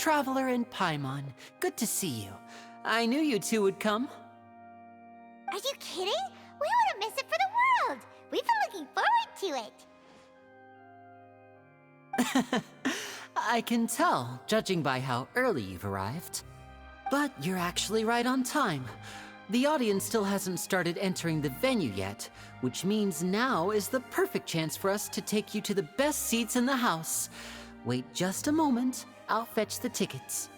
Traveler and Paimon. Good to see you. I knew you two would come. Are you kidding? We wouldn't miss it for the world! We've been looking forward to it! I can tell, judging by how early you've arrived. But you're actually right on time. The audience still hasn't started entering the venue yet, which means now is the perfect chance for us to take you to the best seats in the house. Wait just a moment, I'll fetch the tickets.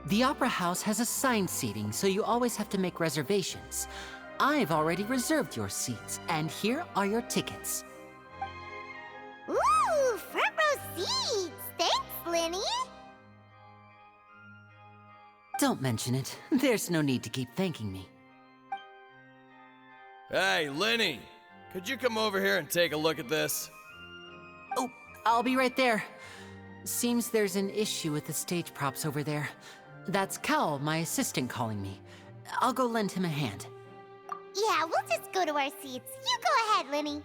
The Opera House has assigned seating, so you always have to make reservations. I've already reserved your seats, and here are your tickets. Ooh, front row seats! Thanks, Lini! Don't mention it. There's no need to keep thanking me. Hey, Lini! Could you come over here and take a look at this? Oh, I'll be right there. Seems there's an issue with the stage props over there. That's Cal, my assistant, calling me. I'll go lend him a hand. Yeah, we'll just go to our seats. You go ahead, Lini.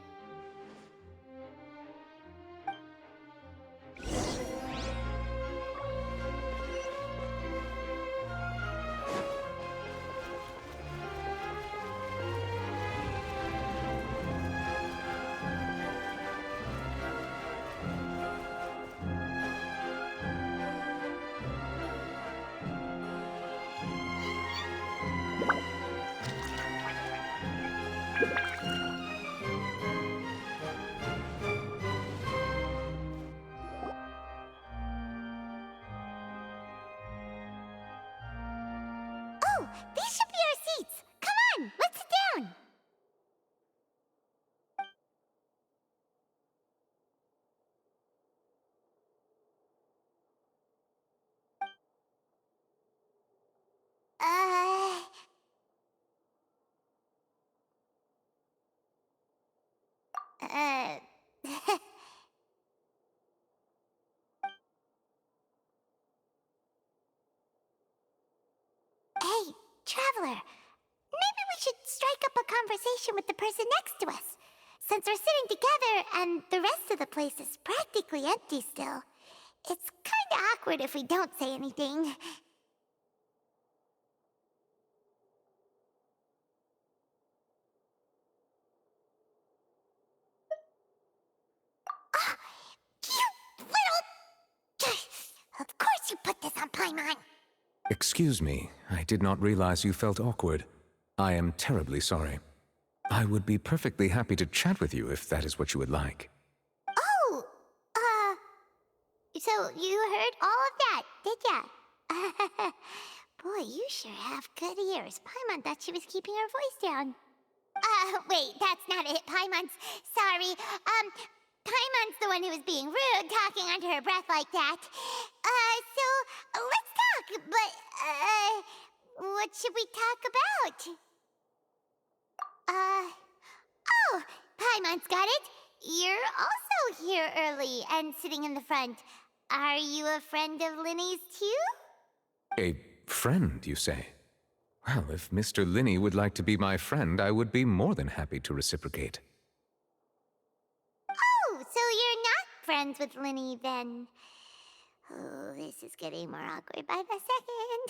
Oh, these should be our seats. Come on, let's sit down. Uh... Uh... Hey, Traveler. Maybe we should strike up a conversation with the person next to us. Since we're sitting together and the rest of the place is practically empty still, it's kinda awkward if we don't say anything. Ah, you little... Of course you put this on Paimon! Excuse me, I did not realize you felt awkward. I am terribly sorry. I would be perfectly happy to chat with you if that is what you would like. Oh, so you heard all of that, did ya? Boy, you sure have good ears. Paimon thought she was keeping her voice down. Wait, that's not it, Paimon's... Sorry, Paimon's the one who was being rude, talking under her breath like that. So, let's talk, but, what should we talk about? Oh, Paimon's got it. You're also here early and sitting in the front. Are you a friend of Lini's too? A friend, you say? Well, if Mr. Lini would like to be my friend, I would be more than happy to reciprocate. Oh, so you're not friends with Lini then? Oh, this is getting more awkward by the second.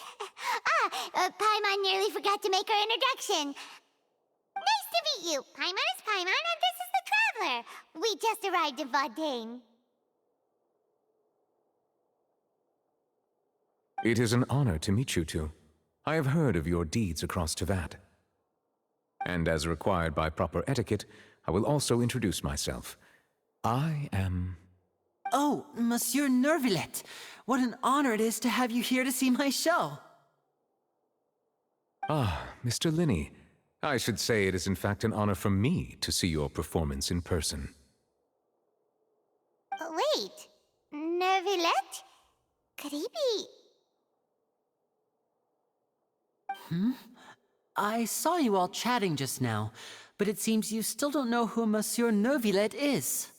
Paimon nearly forgot to make her introduction. Nice to meet you. Paimon is Paimon, and this is the Traveler. We just arrived in Vaudain. It is an honor to meet you two. I have heard of your deeds across Teyvat. And as required by proper etiquette, I will also introduce myself. I am... Oh, Monsieur Nervillet. What an honor it is to have you here to see my show. Ah, Mr. Lini. I should say it is in fact an honor for me to see your performance in person. Wait, Nervillet? Could he be... I saw you all chatting just now, but it seems you still don't know who Monsieur Nervillet is.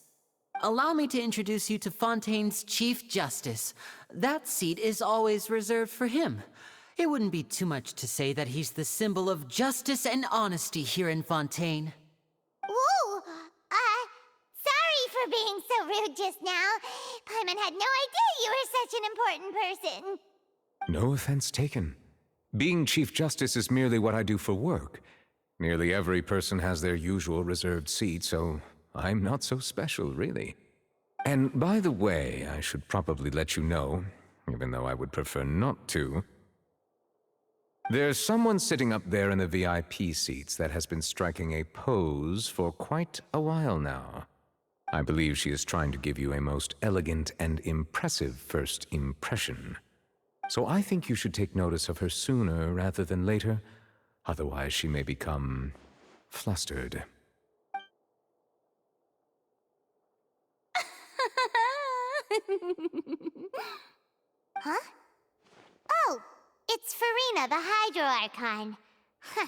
Allow me to introduce you to Fontaine's Chief Justice. That seat is always reserved for him. It wouldn't be too much to say that he's the symbol of justice and honesty here in Fontaine. Whoa! Sorry for being so rude just now. Paimon had no idea you were such an important person. No offense taken. Being Chief Justice is merely what I do for work. Nearly every person has their usual reserved seat, so I'm not so special, really. And by the way, I should probably let you know, even though I would prefer not to. There's someone sitting up there in the VIP seats that has been striking a pose for quite a while now. I believe she is trying to give you a most elegant and impressive first impression. So I think you should take notice of her sooner rather than later, otherwise she may become flustered. Huh? Oh, it's Farina, the Hydro Archon. Huh.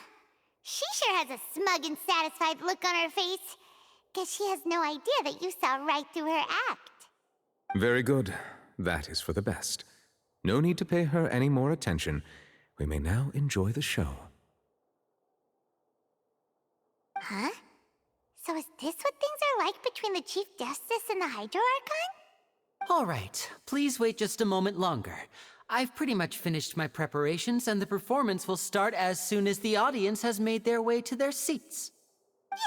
She sure has a smug and satisfied look on her face. Guess she has no idea that you saw right through her act. Very good. That is for the best. No need to pay her any more attention. We may now enjoy the show. Huh? So is this what things are like between the Chief Justice and the Hydro Archon? All right, please wait just a moment longer. I've pretty much finished my preparations, and the performance will start as soon as the audience has made their way to their seats. Yay!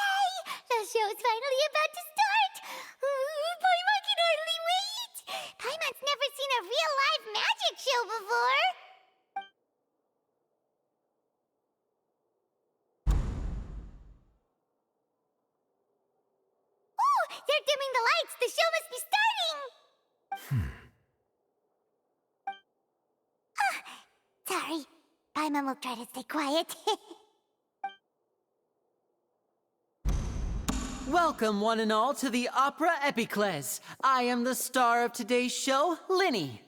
The show's finally about to start! Paimon can hardly wait! Paimon's never seen a real live magic show before! Oh! They're dimming the lights! The show must be starting! Sorry. Paimon will try to stay quiet. Welcome, one and all, to the Opera Epiclese. I am the star of today's show, Lini.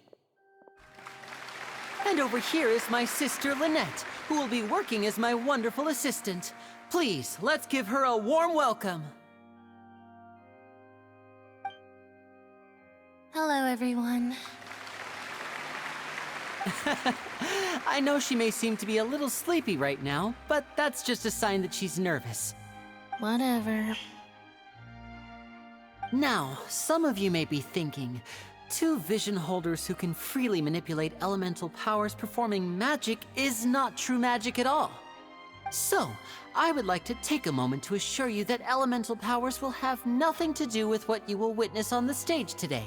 And over here is my sister, Lynette, who will be working as my wonderful assistant. Please, let's give her a warm welcome. Hello, everyone. I know she may seem to be a little sleepy right now, but that's just a sign that she's nervous. Whatever. Now, some of you may be thinking, two vision holders who can freely manipulate elemental powers performing magic is not true magic at all. So, I would like to take a moment to assure you that elemental powers will have nothing to do with what you will witness on the stage today.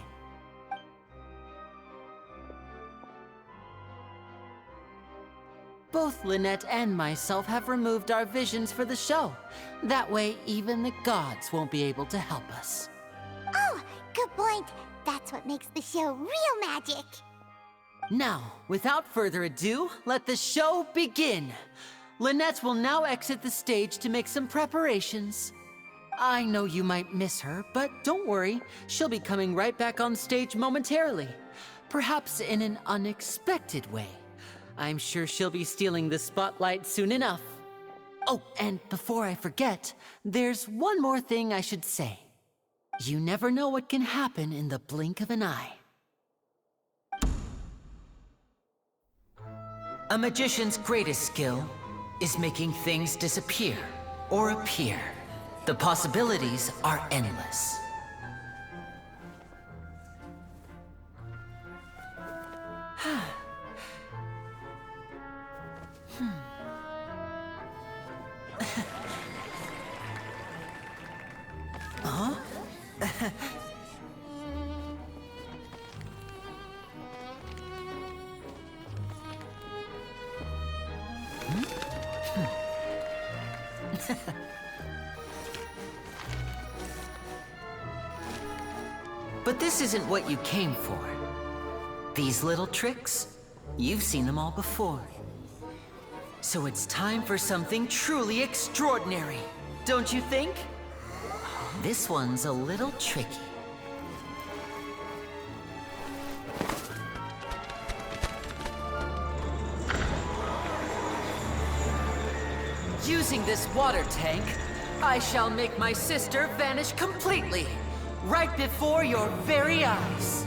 Both Lynette and myself have removed our visions for the show. That way, even the gods won't be able to help us. Oh, good point. That's what makes the show real magic. Now, without further ado, let the show begin. Lynette will now exit the stage to make some preparations. I know you might miss her, but don't worry. She'll be coming right back on stage momentarily. Perhaps in an unexpected way. I'm sure she'll be stealing the spotlight soon enough. Oh, and before I forget, there's one more thing I should say. You never know what can happen in the blink of an eye. A magician's greatest skill is making things disappear or appear. The possibilities are endless. But this isn't what you came for. These little tricks, you've seen them all before. So it's time for something truly extraordinary, don't you think? This one's a little tricky. Using this water tank, I shall make my sister vanish completely, right before your very eyes.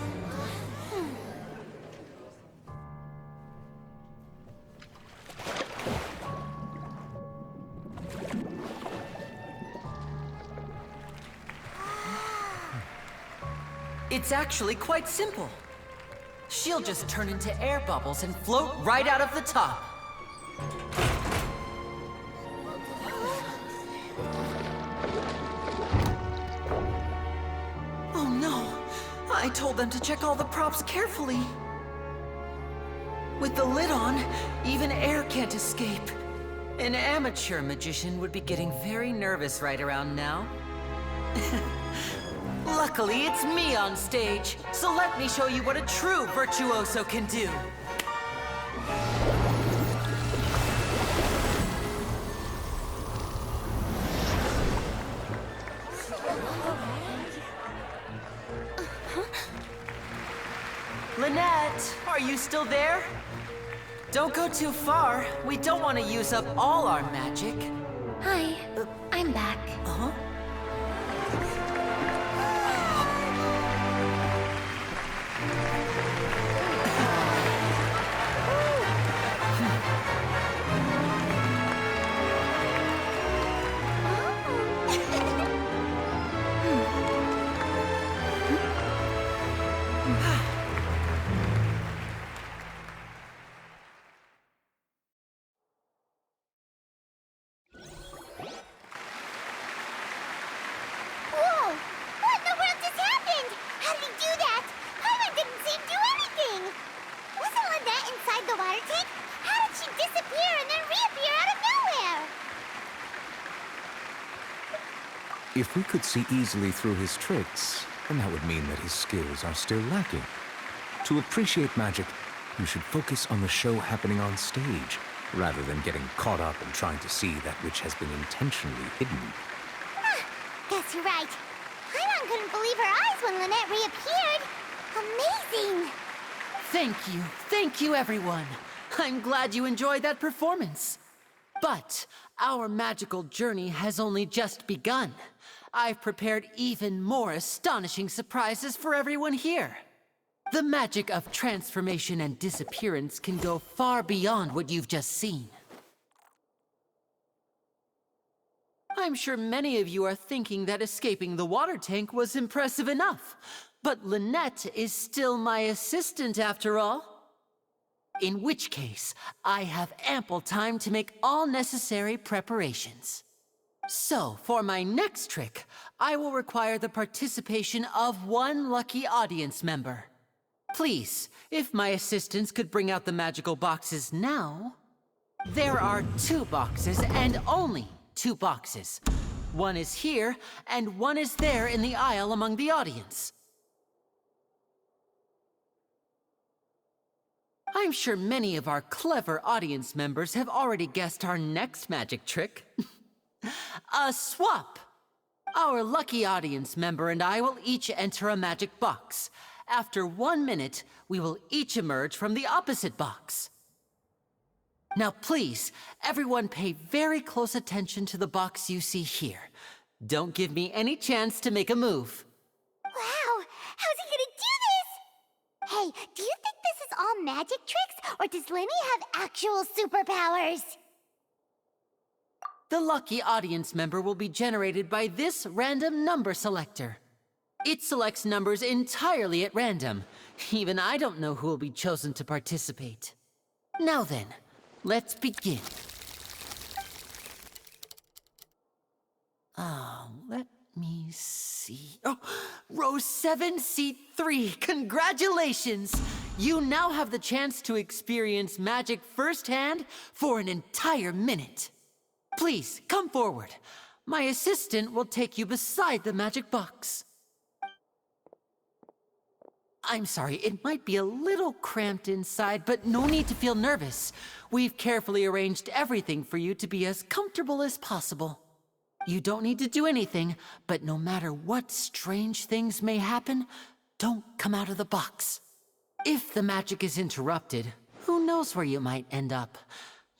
It's actually quite simple. She'll just turn into air bubbles and float right out of the top. Oh no! I told them to check all the props carefully. With the lid on, even air can't escape. An amateur magician would be getting very nervous right around now. Luckily, it's me on stage, so let me show you what a true virtuoso can do. Lynette, are you still there? Don't go too far. We don't want to use up all our magic. Hi, I'm back. Huh? Whoa! What in the world just happened? How did he do that? Paimon didn't seem to do anything. Wasn't Lynette inside the water tank? How did she disappear and then reappear out of nowhere? If we could see easily through his tricks, then that would mean that his skills are still lacking. To appreciate magic, you should focus on the show happening on stage, rather than getting caught up in trying to see that which has been intentionally hidden. Guess you're right. Paimon couldn't believe her eyes when Lynette reappeared. Amazing! Thank you everyone. I'm glad you enjoyed that performance. But our magical journey has only just begun. I've prepared even more astonishing surprises for everyone here. The magic of transformation and disappearance can go far beyond what you've just seen. I'm sure many of you are thinking that escaping the water tank was impressive enough, but Lynette is still my assistant after all. In which case, I have ample time to make all necessary preparations. So, for my next trick, I will require the participation of one lucky audience member. Please, if my assistants could bring out the magical boxes now. There are 2 boxes and only 2 boxes. One is here, and one is there in the aisle among the audience. I'm sure many of our clever audience members have already guessed our next magic trick. A swap! Our lucky audience member and I will each enter a magic box. After 1 minute, we will each emerge from the opposite box. Now please, everyone pay very close attention to the box you see here. Don't give me any chance to make a move. Wow! How's he gonna do this? Hey, do you think this is all magic tricks, or does Lini have actual superpowers? The lucky audience member will be generated by this random number selector. It selects numbers entirely at random. Even I don't know who will be chosen to participate. Now then, let's begin. Let me see. Oh, row 7, seat 3. Congratulations! You now have the chance to experience magic firsthand for an entire minute. Please, come forward. My assistant will take you beside the magic box. I'm sorry, it might be a little cramped inside, but no need to feel nervous. We've carefully arranged everything for you to be as comfortable as possible. You don't need to do anything, but no matter what strange things may happen, don't come out of the box. If the magic is interrupted, who knows where you might end up?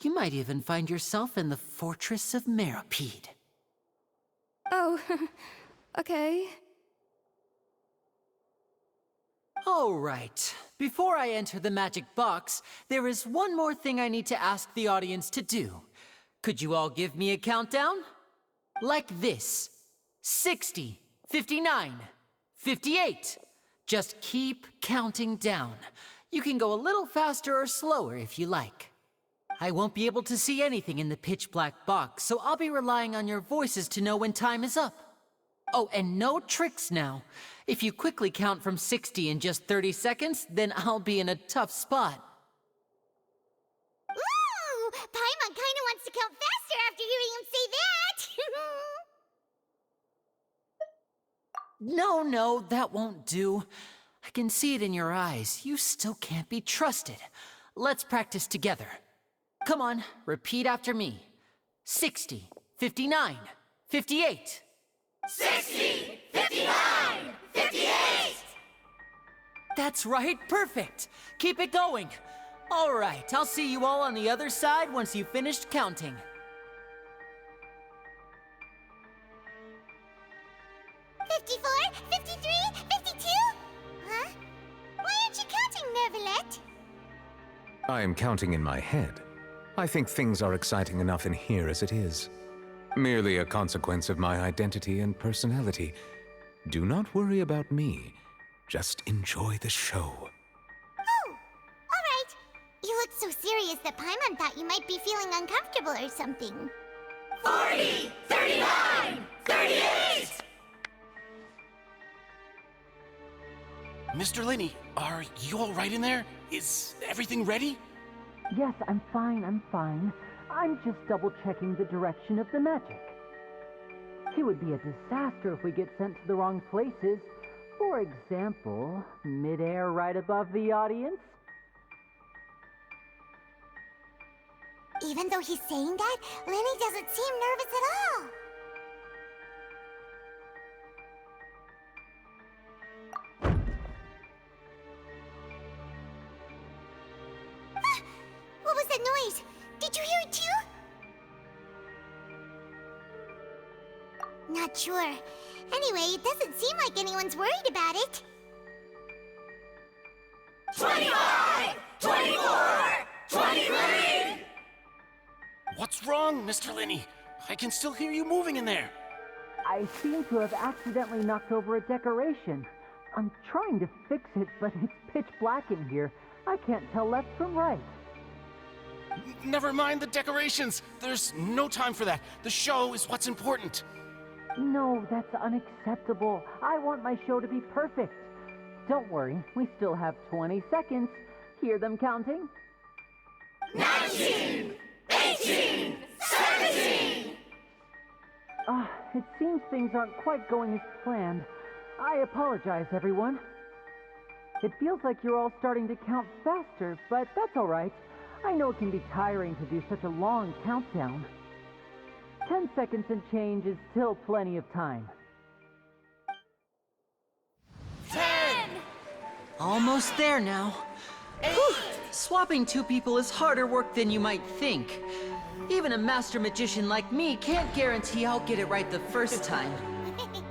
You might even find yourself in the Fortress of Meropide. Oh, okay. All right. Before I enter the magic box, there is one more thing I need to ask the audience to do. Could you all give me a countdown? Like this. 60, 59, 58, Just keep counting down. You can go a little faster or slower if you like. I won't be able to see anything in the pitch black box, so I'll be relying on your voices to know when time is up. Oh, and no tricks now. If you quickly count from 60 in just 30 seconds, then I'll be in a tough spot. Ooh! Paimon kinda wants to count faster after hearing him say that! No, that won't do. I can see it in your eyes. You still can't be trusted. Let's practice together. Come on, repeat after me. 60, 59, 58. 60, 59, 58! That's right, perfect. Keep it going. All right, I'll see you all on the other side once you've finished counting. 54, 53, 52? Huh? Why aren't you counting, Nervalet? I am counting in my head. I think things are exciting enough in here as it is. Merely a consequence of my identity and personality. Do not worry about me. Just enjoy the show. Oh, alright. You look so serious that Paimon thought you might be feeling uncomfortable or something. 40, 39, 38! Mr. Lini, are you all right in there? Is everything ready? Yes, I'm fine. I'm just double-checking the direction of the magic. It would be a disaster if we get sent to the wrong places. For example, mid-air right above the audience. Even though he's saying that, Lini doesn't seem nervous at all. What was that noise? Did you hear it too? Not sure. Anyway, it doesn't seem like anyone's worried about it. 25, 24, 23! What's wrong, Mr. Lini? I can still hear you moving in there. I seem to have accidentally knocked over a decoration. I'm trying to fix it, but it's pitch black in here. I can't tell left from right. Never mind the decorations. There's no time for that. The show is what's important. No, that's unacceptable. I want my show to be perfect. Don't worry, we still have 20 seconds. Hear them counting? 19, 18, 17! It seems things aren't quite going as planned. I apologize, everyone. It feels like you're all starting to count faster, but that's all right. I know it can be tiring to do such a long countdown. 10 seconds and change is still plenty of time. 10, Almost there now. 8, Whew. Swapping two people is harder work than you might think. Even a master magician like me can't guarantee I'll get it right the first time.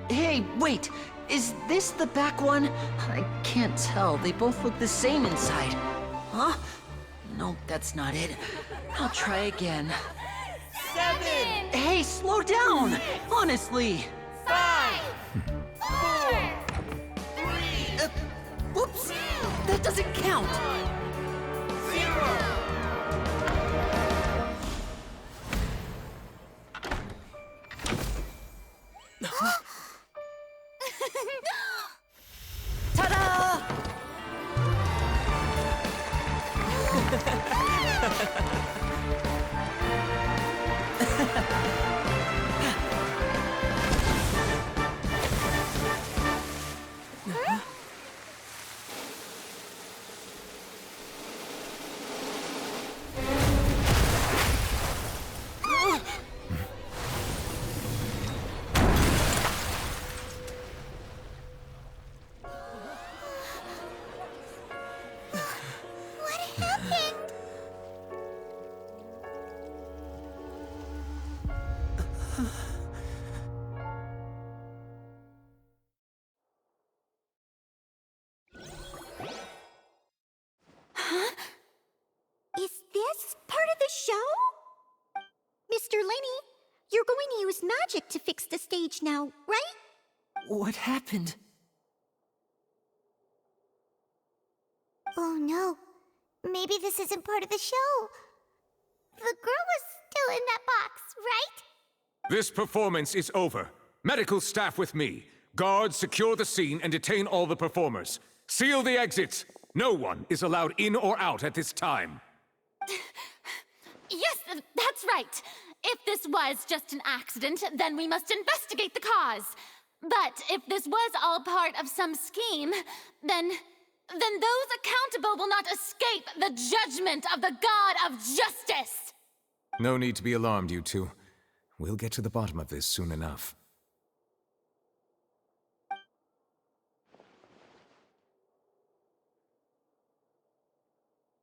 Hey, wait! Is this the back one? I can't tell. They both look the same inside. Huh? No, that's not it. I'll try again. 7, Hey, slow down! Honestly! 5, 4, 3, Whoops! That doesn't count! 0. Ta-da! What happened? Is this part of the show? Mr. Lini, you're going to use magic to fix the stage now, right? What happened? Oh no. Maybe this isn't part of the show. The girl was still in that box, right? This performance is over. Medical staff with me. Guards, secure the scene and detain all the performers. Seal the exits. No one is allowed in or out at this time. Yes, that's right. If this was just an accident, then we must investigate the cause. But if this was all part of some scheme, then those accountable will not escape the judgment of the God of Justice! No need to be alarmed, you two. We'll get to the bottom of this soon enough.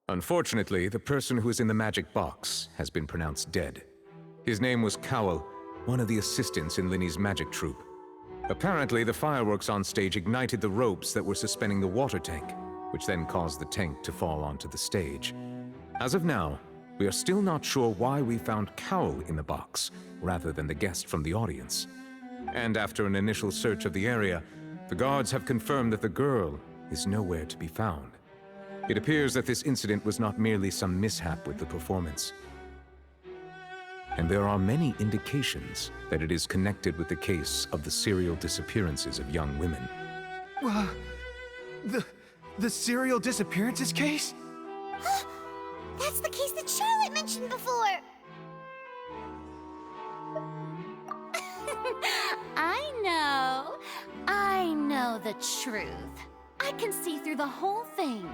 Unfortunately, the person who is in the magic box has been pronounced dead. His name was Cowell, one of the assistants in Lini's magic troupe. Apparently, the fireworks on stage ignited the ropes that were suspending the water tank, which then caused the tank to fall onto the stage. As of now, we are still not sure why we found Cowell in the box, rather than the guest from the audience. And after an initial search of the area, the guards have confirmed that the girl is nowhere to be found. It appears that this incident was not merely some mishap with the performance. And there are many indications that it is connected with the case of the serial disappearances of young women. The serial disappearances case? That's the case that Charlotte mentioned before. I know the truth. I can see through the whole thing.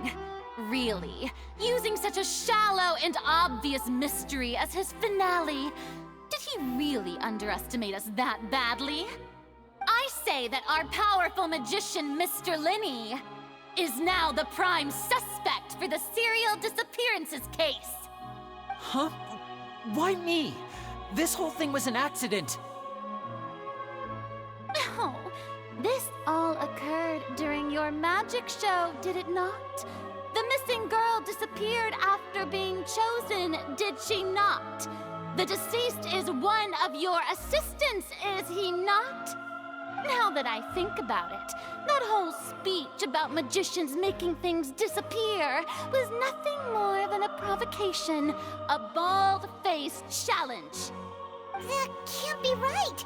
Really, using such a shallow and obvious mystery as his finale. Did he really underestimate us that badly? I say that our powerful magician, Mr. Lini, is now the prime suspect for the serial disappearances case. Huh? Why me? This whole thing was an accident. No, this all occurred during your magic show, did it not? The missing girl disappeared after being chosen, did she not? The deceased is one of your assistants, is he not? Now that I think about it, that whole speech about magicians making things disappear was nothing more than a provocation, a bald-faced challenge. That can't be right.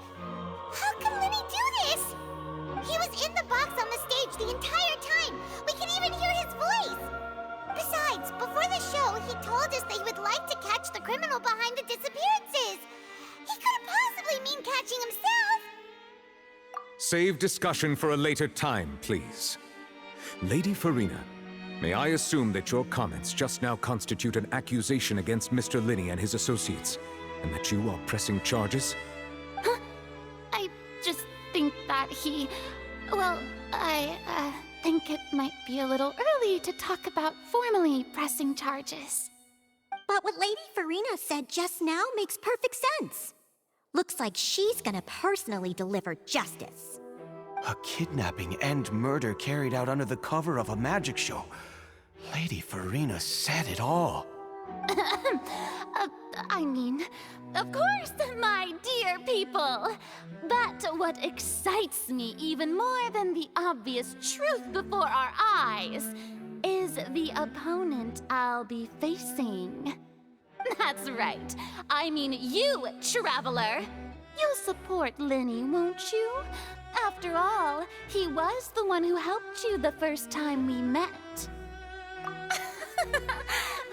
How can Lini do this? He was in the box on the stage the entire time. We can even hear his voice. Besides, before the show, he told us that he would like to catch the criminal behind the disappearances. He couldn't possibly mean catching himself. Save discussion for a later time, please. Lady Farina, may I assume that your comments just now constitute an accusation against Mr. Lini and his associates, and that you are pressing charges? Huh? I just think that he... Well, I think it might be a little early to talk about formally pressing charges. But what Lady Farina said just now makes perfect sense. Looks like she's gonna personally deliver justice. A kidnapping and murder carried out under the cover of a magic show. Lady Farina said it all. I mean, of course, my dear people. But what excites me even more than the obvious truth before our eyes is the opponent I'll be facing. That's right. I mean you, Traveler. You'll support Lini, won't you? After all, he was the one who helped you the first time we met.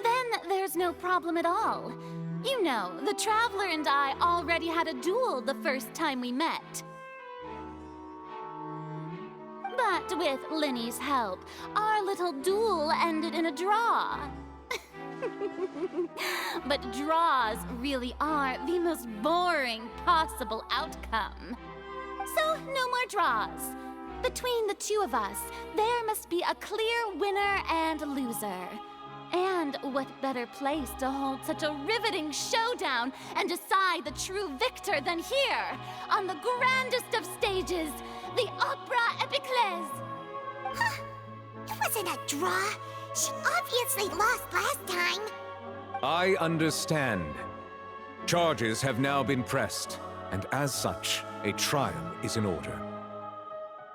Then there's no problem at all. You know, the Traveler and I already had a duel the first time we met. But with Lini's help, our little duel ended in a draw. But draws really are the most boring possible outcome. So, no more draws. Between the two of us, there must be a clear winner and loser. And what better place to hold such a riveting showdown and decide the true victor than here, on the grandest of stages, the Opera Epiclese. Huh? It wasn't a draw. She obviously lost last time. I understand. Charges have now been pressed, and as such, a trial is in order.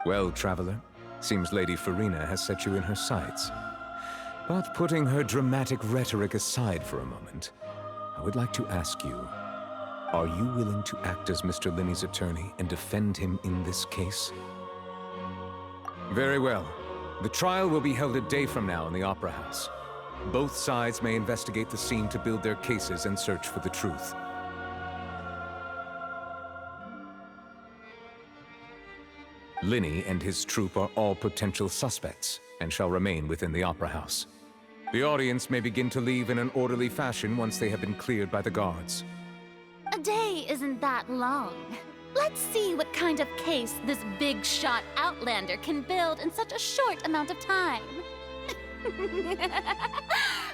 Well, Traveler, seems Lady Farina has set you in her sights. But putting her dramatic rhetoric aside for a moment, I would like to ask you, are you willing to act as Mr. Lini's attorney and defend him in this case? Very well. The trial will be held a day from now in the Opera House. Both sides may investigate the scene to build their cases and search for the truth. Lini and his troupe are all potential suspects and shall remain within the Opera House. The audience may begin to leave in an orderly fashion once they have been cleared by the guards. A day isn't that long. Let's see what kind of case this big shot outlander can build in such a short amount of time.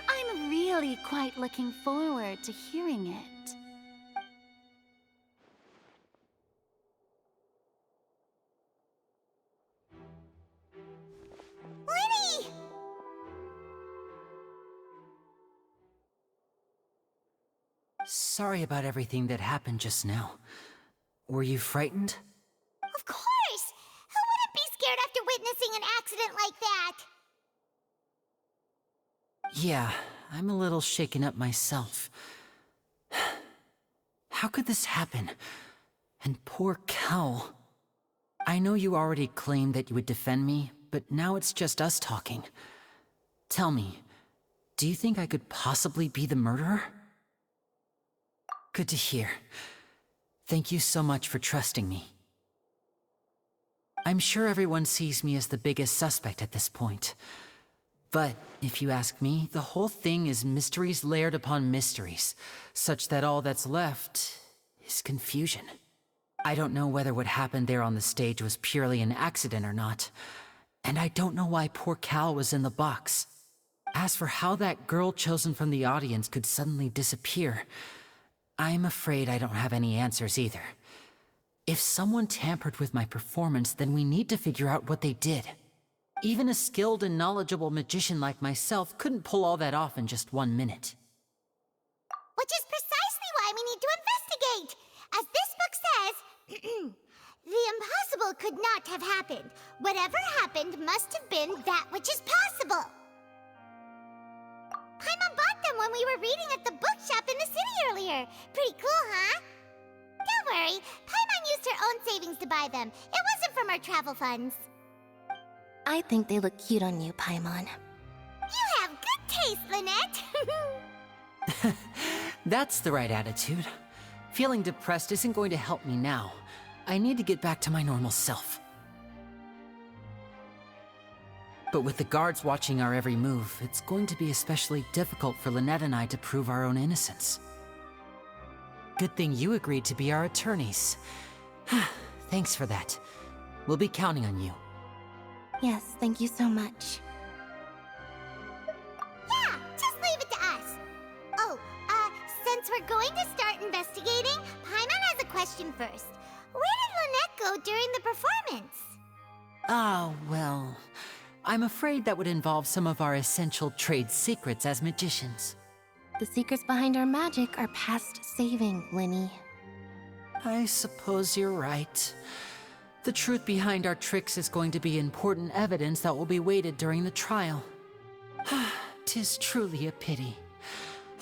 I'm really quite looking forward to hearing it. Lini! Sorry about everything that happened just now. Were you frightened? Of course! Who wouldn't be scared after witnessing an accident like that? Yeah, I'm a little shaken up myself. How could this happen? And poor Kel. I know you already claimed that you would defend me, but now it's just us talking. Tell me, do you think I could possibly be the murderer? Good to hear. Thank you so much for trusting me. I'm sure everyone sees me as the biggest suspect at this point. But if you ask me, the whole thing is mysteries layered upon mysteries, such that all that's left is confusion. I don't know whether what happened there on the stage was purely an accident or not, and I don't know why poor Cal was in the box. As for how that girl chosen from the audience could suddenly disappear, I'm afraid I don't have any answers either. If someone tampered with my performance, then we need to figure out what they did. Even a skilled and knowledgeable magician like myself couldn't pull all that off in just 1 minute. Which is precisely why we need to investigate! As this book says, the impossible could not have happened. Whatever happened must have been that which is possible. Paimon bought them when we were reading at the bookshop in the city earlier. Pretty cool, huh? Don't worry, Paimon used her own savings to buy them. It wasn't from our travel funds. I think they look cute on you, Paimon. You have good taste, Lynette! That's the right attitude. Feeling depressed isn't going to help me now. I need to get back to my normal self. But with the guards watching our every move, it's going to be especially difficult for Lynette and I to prove our own innocence. Good thing you agreed to be our attorneys. Thanks for that. We'll be counting on you. Yes, thank you so much. Yeah, just leave it to us. Oh, since we're going to start investigating, Paimon has a question first. Where did Lynette go during the performance? Ah, well, I'm afraid that would involve some of our essential trade secrets as magicians. The secrets behind our magic are past saving, Lini. I suppose you're right. The truth behind our tricks is going to be important evidence that will be weighted during the trial. 'Tis truly a pity.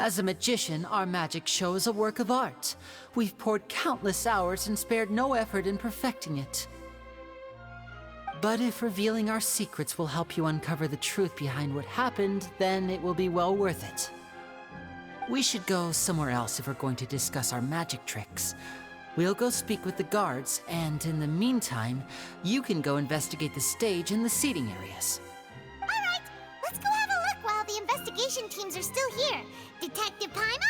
As a magician, our magic show is a work of art. We've poured countless hours and spared no effort in perfecting it. But if revealing our secrets will help you uncover the truth behind what happened, then it will be well worth it. We should go somewhere else if we're going to discuss our magic tricks. We'll go speak with the guards, and in the meantime, you can go investigate the stage and the seating areas. All right, let's go have a look while the investigation teams are still here. Detective Paimon?